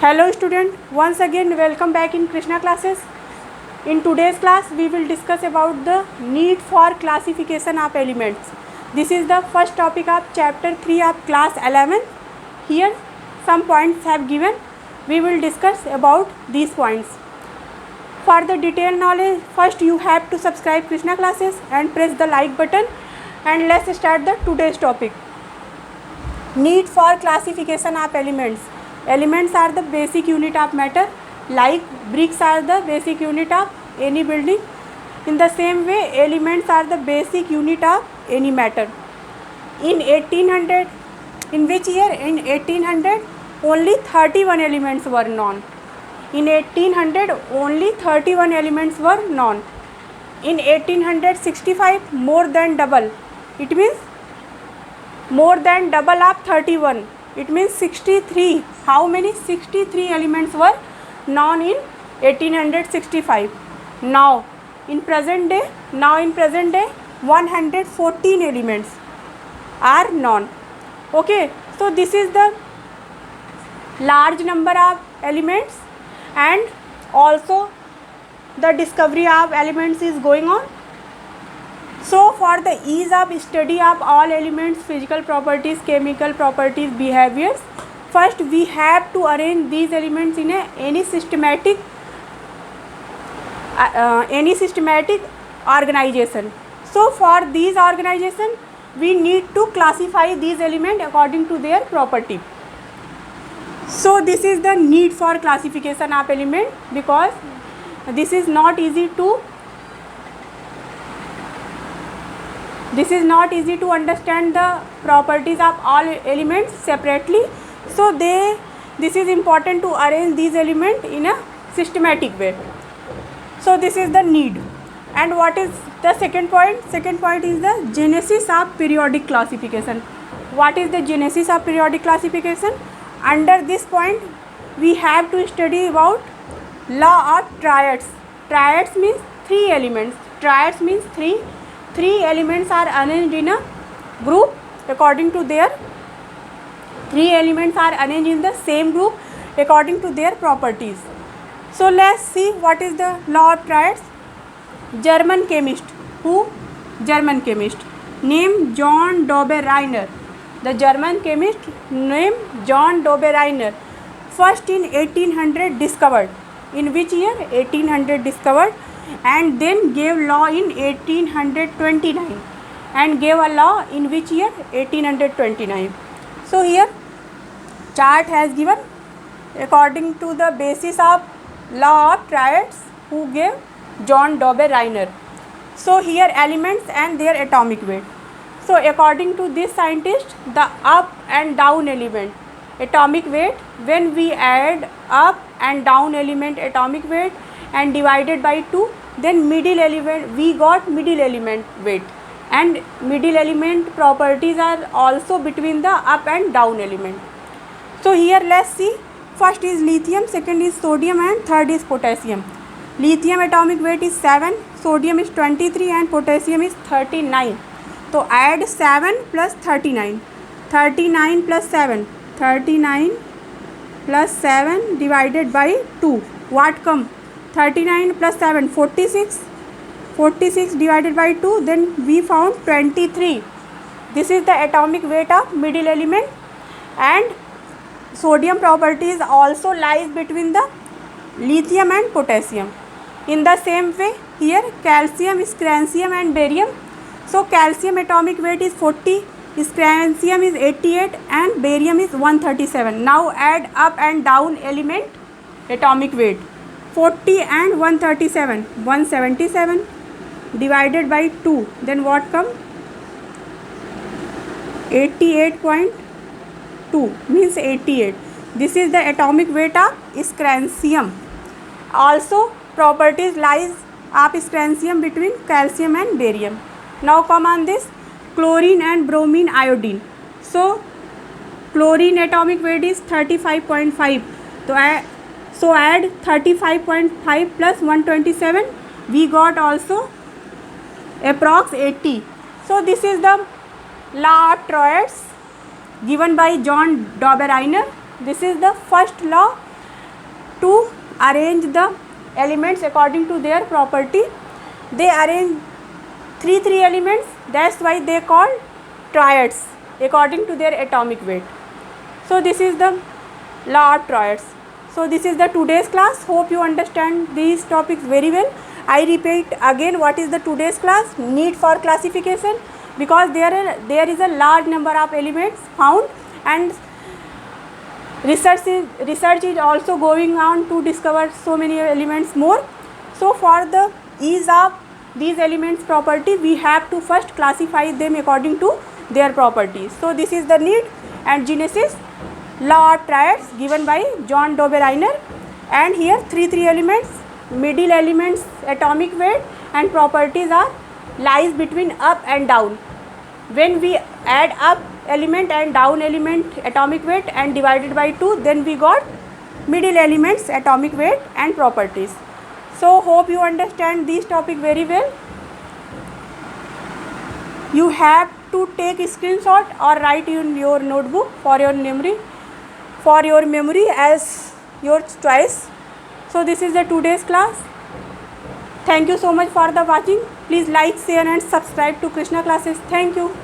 Hello student, once again welcome back in Krishna classes. In today's class we will discuss about the need for classification of elements. This is the first topic of chapter 3 of class 11. Here some points have given. We will discuss about these points. For the detailed knowledge, first you have to subscribe Krishna classes and press the like button, and let's start the today's topic. Need for classification of elements. Elements are the basic unit of matter, like bricks are the basic unit of any building. In the same way, elements are the basic unit of any matter. In 1800, in which year? In 1800, only 31 elements were known. In 1800, only 31 elements were known. In 1865, more than double. It means more than double of 31. It means 63. How many? 63 elements were known in 1865. Now in present day 114 elements are known. Okay, so this is the large number of elements, and also the discovery of elements is going on. So for the ease of study of all elements, physical properties, chemical properties, behaviors, first we have to arrange these elements in any systematic organization. So for these organization we need to classify these elements according to their property. So this is the need for classification of element, because this is not easy to understand the properties of all elements separately. So this is important to arrange these elements in a systematic way. So this is the need. And what is the second point? Second point is the genesis of periodic classification. What is the genesis of periodic classification? Under this point we have to study about law of triads. Triads means three elements. Triads means three elements are arranged in a group according to their arranged in the same group according to their properties. So let's see what is the law of triads. German chemist named John Dobereiner. The German chemist named John Dobereiner first in 1800 discovered. In which year? 1800 discovered, and then gave law in 1829, and gave a law in which year? 1829. So here chart has given according to the basis of law of triads who gave John Dobereiner. So here elements and their atomic weight. So according to this scientist, the up and down element atomic weight, when we add up and down element atomic weight and divided by 2, then middle element, we got middle element weight, and middle element properties are also between the up and down element. So here let's see. First is lithium, second is sodium, and third is potassium. Lithium atomic weight is 7, sodium is 23, and potassium is 39. So add 7 plus 39, 39 plus 7, 39 plus 7 divided by 2. What come? 39 plus 7, 46. 46 divided by 2, then we found 23. This is the atomic weight of middle element, and sodium properties also lies between the lithium and potassium. In the same way, here calcium, scrancium and barium. So calcium atomic weight is 40, scrancium is 88, and barium is 137. Now add up and down element atomic weight. 40 and 137, 177 divided by 2, then what come? 88.2 means 88. This is the atomic weight of scrancium. Also properties lies of scrancium between calcium and barium. Now come on this chlorine and bromine iodine. So chlorine atomic weight is 35.5. So add 35.5 plus 127, we got also approx 80. So this is the law of triads given by John Dobereiner. This is the first law to arrange the elements according to their property. They arrange three elements, that's why they call triads according to their atomic weight. So this is the law of triads. So this is the today's class. Hope you understand these topics very well. I repeat again, what is the today's class? Need for classification, because there is a large number of elements found, and research is also going on to discover so many elements more. So for the ease of these elements property, we have to first classify them according to their properties. So this is the need and genesis law of triads given by John Dobereiner, and here three elements, middle elements atomic weight and properties are lies between up and down. When we add up element and down element atomic weight and divided by 2, then we got middle elements atomic weight and properties. So hope you understand this topic very well. You have to take a screenshot or write in your notebook for your memory as your choice. So this is the today's class. Thank you so much for the watching. Please like, share and subscribe to Krishna Classes. Thank you.